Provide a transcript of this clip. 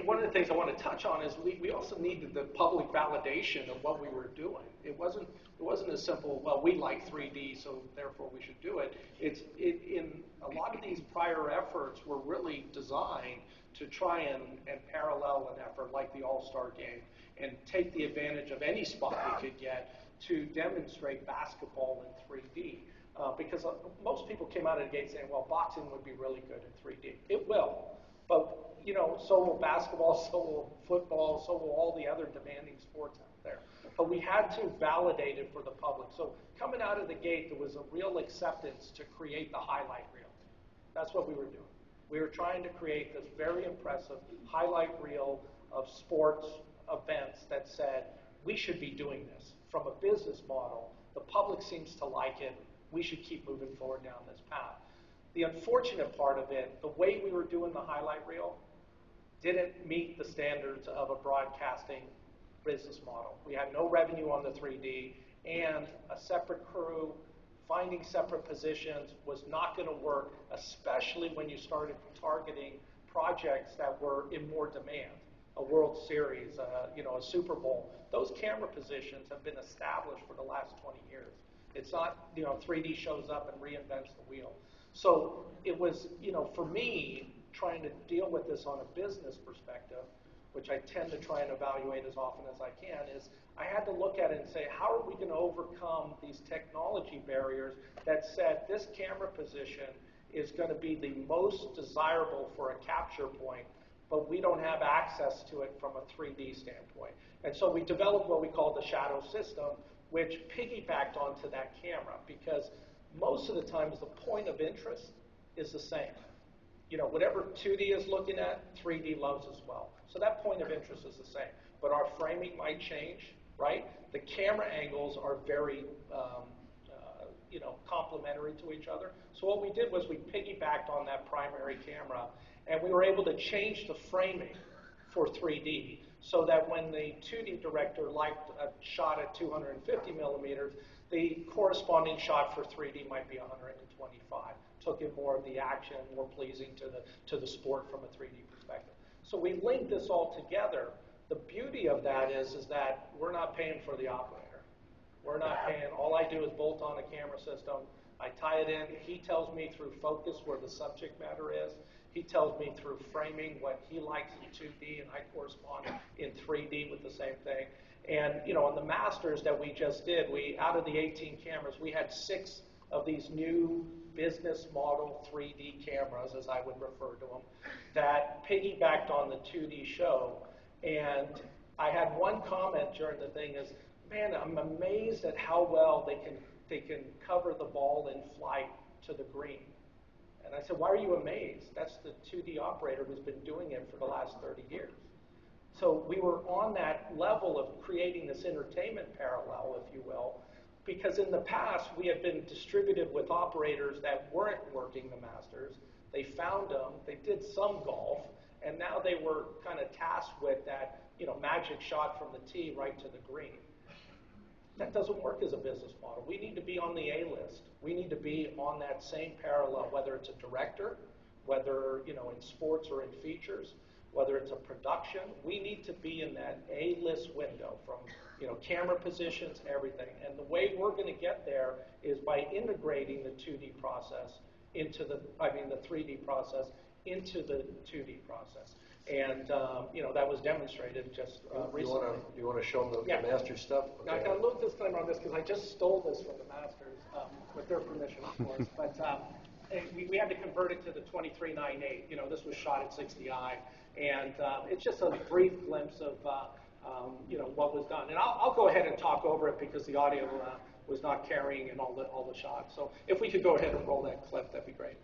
One of the things I want to touch on is we also needed the public validation of what we were doing. It wasn't as simple, well, we like 3D, so therefore we should do it. In a lot of these prior efforts were really designed to try and parallel an effort like the All-Star Game and take the advantage of any spot we could get to demonstrate basketball in 3D. Because most people came out of the gate saying, well, boxing would be really good in 3D. It will, but so will basketball, so will football, so will all the other demanding sports out there. But we had to validate it for the public. So coming out of the gate, there was a real acceptance to create the highlight reel. That's what we were doing. We were trying to create this very impressive highlight reel of sports events that said, we should be doing this. From a business model, the public seems to like it. We should keep moving forward down this path. The unfortunate part of it, the way we were doing the highlight reel, didn't meet the standards of a broadcasting business model. We had no revenue on the 3D, and a separate crew, finding separate positions was not going to work, especially when you started targeting projects that were in more demand. A World Series, a Super Bowl. Those camera positions have been established for the last 20 years. It's not, 3D shows up and reinvents the wheel. So it was, for me, trying to deal with this on a business perspective, which I tend to try and evaluate as often as I can, is I had to look at it and say, how are we going to overcome these technology barriers that said this camera position is going to be the most desirable for a capture point, but we don't have access to it from a 3D standpoint. And so we developed what we call the shadow system, which piggybacked onto that camera, because most of the times the point of interest is the same. Whatever 2D is looking at, 3D loves as well. So that point of interest is the same. But our framing might change, right? The camera angles are very complementary to each other. So what we did was we piggybacked on that primary camera, and we were able to change the framing for 3D so that when the 2D director liked a shot at 250 millimeters, the corresponding shot for 3D might be 125. Took in more of the action, more pleasing to the sport from a 3D perspective. So we linked this all together. The beauty of that is that we're not paying for the operator. We're not paying. All I do is bolt on a camera system. I tie it in. He tells me through focus where the subject matter is. He tells me through framing what he likes in 2D, and I correspond in 3D with the same thing. And on the Masters that we just did, out of the 18 cameras, we had 6 of these new business model 3D cameras, as I would refer to them, that piggybacked on the 2D show. And I had one comment during the thing is, man, I'm amazed at how well they can cover the ball in flight to the green. And I said, why are you amazed? That's the 2D operator who's been doing it for the last 30 years. So we were on that level of creating this entertainment parallel, if you will, because in the past we had been distributed with operators that weren't working the Masters. They found them, they did some golf, and now they were kind of tasked with that magic shot from the tee right to the green. That doesn't work as a business model. We need to be on the A-list. We need to be on that same parallel, whether it's a director, whether in sports or in features, whether it's a production. We need to be in that A-list window from camera positions, everything. And the way we're going to get there is by integrating the 2D process into the 3D process into the 2D process. And that was demonstrated just recently. You want to show them the Masters stuff? Okay. Now, I got a little disclaimer on this because I just stole this from the Masters with their permission, of course. But we had to convert it to the 2398. This was shot at 60i, and it's just a brief glimpse of what was done. And I'll go ahead and talk over it because the audio was not carrying in all the shots. So if we could go ahead and roll that clip, that'd be great.